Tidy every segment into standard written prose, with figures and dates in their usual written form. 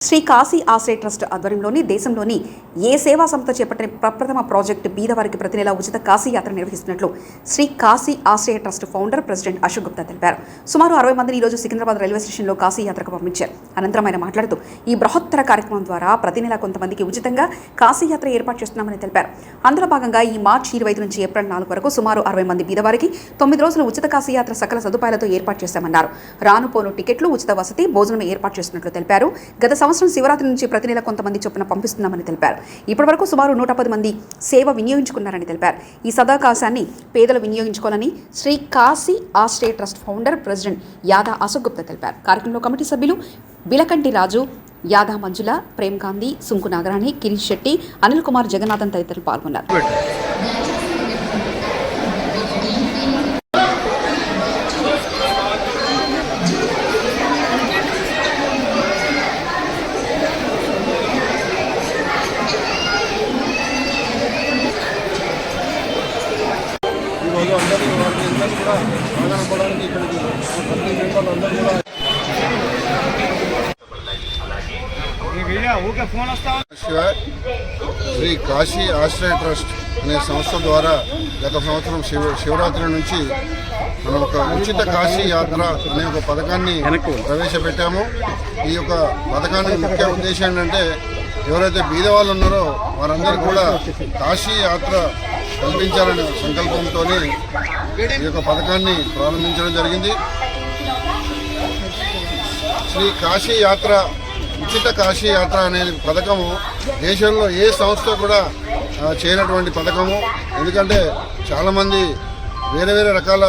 Shri Kashi Ashraya trust ఆధ్వర్యంలోని దేశంలోని ఏ సేవా సంస్థ చేపట్టిన ప్రప్రథమ ప్రాజెక్టు బీదవారికి ప్రతి నెల ఉచిత కాశీ యాత్ర నిర్వహిస్తున్నట్లు Shri Kashi Ashraya trust founder president Ashok Gupta తెలిపారు. సుమారు 60 మందిని ఈరోజు సికింద్రాబాద్ రైల్వే స్టేషన్లో కాశీ యాత్రకు పంపించారు. అనంతరం ఆయన మాట్లాడుతూ ఈ బృహత్తర కార్యక్రమం ద్వారా ప్రతి నెల కొంతమందికి ఉచితంగా కాశీ యాత్ర ఏర్పాటు చేస్తున్నామని తెలిపారు. అందులో భాగంగా ఈ మార్చి 25 నుంచి ఏప్రిల్ 4 వరకు సుమారు 60 మంది బీదవారికి 9 రోజులు ఉచిత కాశీ యాత్ర సకల సదుపాయాలతో ఏర్పాటు చేశామన్నారు. రానుపోను టికెట్లు, ఉచిత వసతి, భోజనం ఏర్పాటు చేస్తున్నట్లు తెలిపారు. గత సంవత్సరం శివరాత్రి నుంచి ప్రతి నెల కొంతమంది చొప్పున పంపిస్తున్నామని తెలిపారు. ఇప్పటివరకు సుమారు 110 మంది సేవ వినియోగించుకున్నారని తెలిపారు. ఈ సదావకాశాన్ని పేదలు వినియోగించుకోవాలని Sri Kashi Ashraya trust founder president Yada Ashok Gupta తెలిపారు. కార్యక్రమంలో కమిటీ సభ్యులు బిలకంటి రాజు, యాదా మంజుల, ప్రేమ్ గాంధీ, సుంకు నాగరాణి, కిరీష్ శెట్టి, అనిల్ కుమార్, జగన్నాథన్ తదితరులు పాల్గొన్నారు. శ్రీ కాశీ ఆశ్రయ ట్రస్ట్ అనే సంస్థ ద్వారా గత సంవత్సరం శివరాత్రి నుంచి మనం ఒక ఉచిత కాశీ యాత్ర అనే ఒక పథకాన్ని ప్రవేశపెట్టాము. ఈ యొక్క పథకానికి ముఖ్య ఉద్దేశం ఏంటంటే ఎవరైతే బీదవాళ్ళు ఉన్నారో వారందరికీ కూడా కాశీ యాత్ర కల్పించాలనే సంకల్పంతో ఈ యొక్క పథకాన్ని ప్రారంభించడం జరిగింది. శ్రీ కాశీ యాత్ర, ఉచిత కాశీ యాత్ర అనే పథకము దేశంలో ఏ సంస్థ కూడా చేయనటువంటి పథకము. ఎందుకంటే చాలామంది వేరే వేరే రకాల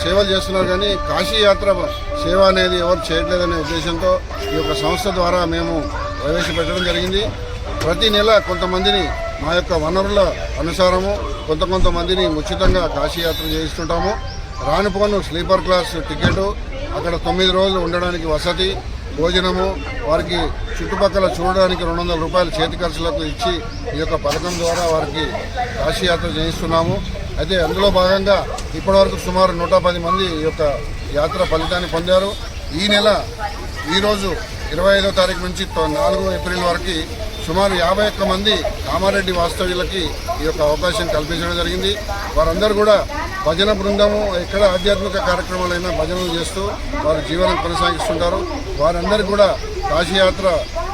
సేవలు చేస్తున్నారు, కానీ కాశీ యాత్ర సేవ అనేది ఎవరు చేయట్లేదనే ఉద్దేశంతో ఈ యొక్క సంస్థ ద్వారా మేము ప్రవేశపెట్టడం జరిగింది. ప్రతి నెల కొంతమందిని మా యొక్క వనరుల అనుసారము కొంతమందిని ఉచితంగా కాశీ యాత్ర చేయిస్తుంటాము. రానుపోను స్లీపర్ క్లాస్ టికెట్, అక్కడ 9 రోజులు ఉండడానికి వసతి, భోజనము, వారికి చుట్టుపక్కల చూడడానికి 200 రూపాయలు చేతి ఖర్చులకు ఇచ్చి ఈ యొక్క పథకం ద్వారా వారికి కాశీ యాత్ర చేయిస్తున్నాము. అయితే అందులో భాగంగా ఇప్పటివరకు సుమారు 110 మంది ఈ యొక్క యాత్ర ఫలితాన్ని పొందారు. ఈ నెల ఈరోజు 25వ తారీఖు నుంచి 4 ఏప్రిల్ వరకు సుమారు 51 మంది కామారెడ్డి వాస్తవ్యులకి ఈ యొక్క అవకాశం కల్పించడం జరిగింది. వారందరూ కూడా భజన బృందము, ఎక్కడ ఆధ్యాత్మిక కార్యక్రమాలైనా భజనలు చేస్తూ వారు జీవనం కొనసాగిస్తుంటారు. వారందరికీ కూడా కాశీయాత్ర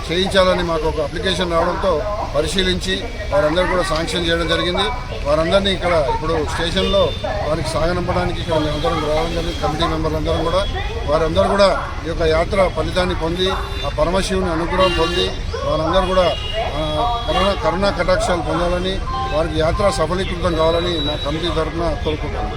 చేయించాలని మాకు ఒక అప్లికేషన్ రావడంతో పరిశీలించి వారందరూ కూడా శాంక్షన్ చేయడం జరిగింది. వారందరినీ ఇక్కడ ఇప్పుడు స్టేషన్లో వారికి సాగనంపడానికి ఇక్కడ మేమందరం రావడం జరిగింది. కమిటీ మెంబర్లందరం కూడా వారందరూ కూడా ఈ యొక్క యాత్ర ఫలితాన్ని పొంది ఆ పరమశివుని అనుగ్రహం పొంది వారందరూ కూడా కరుణా కటాక్షాలు పొందాలని, వారికి యాత్ర సఫలీకృతం కావాలని మా కమిటీ తరఫున కోరుకుంటున్నాను.